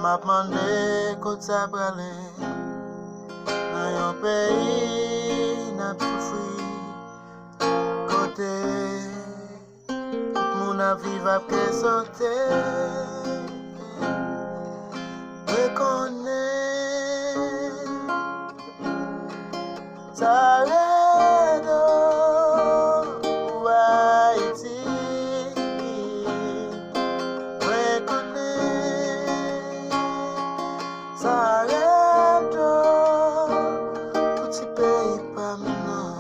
m'a demandé quand ça brûlé. Dans un pays n'a souffri. Côté, tout le monde a vivre après sauter. Reconnaît, ça l'aide ou Haïti. Reconnaît, ça l'aide petit pays pas maintenant.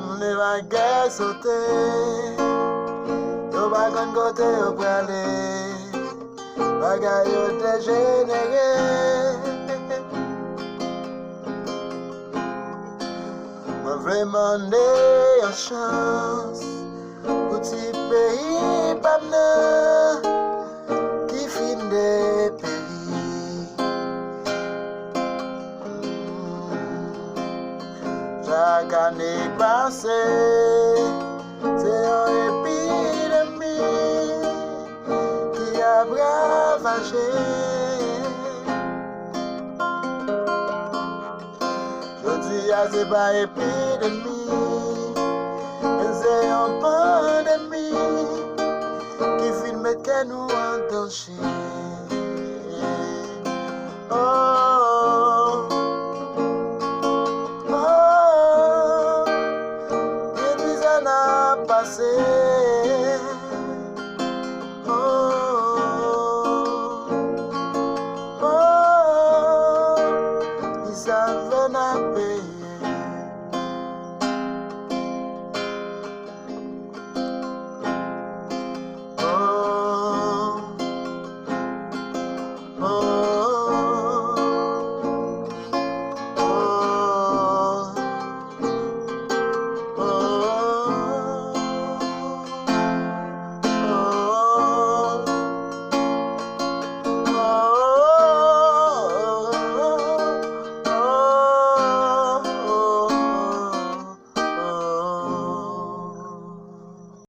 On est la guerre sauter. Yo bagan kote yo prale, bagay yo dégénéré. Moi vraiment né en chance, petit pays pamna qui fin de péri. Chaque année passée, c'est un épidémie qui a ravagé. Je dis à c'est pas épidémie, mais c'est une pandémie qui fait mettre nous en danger. Oh, oh, depuis ça n'a passé.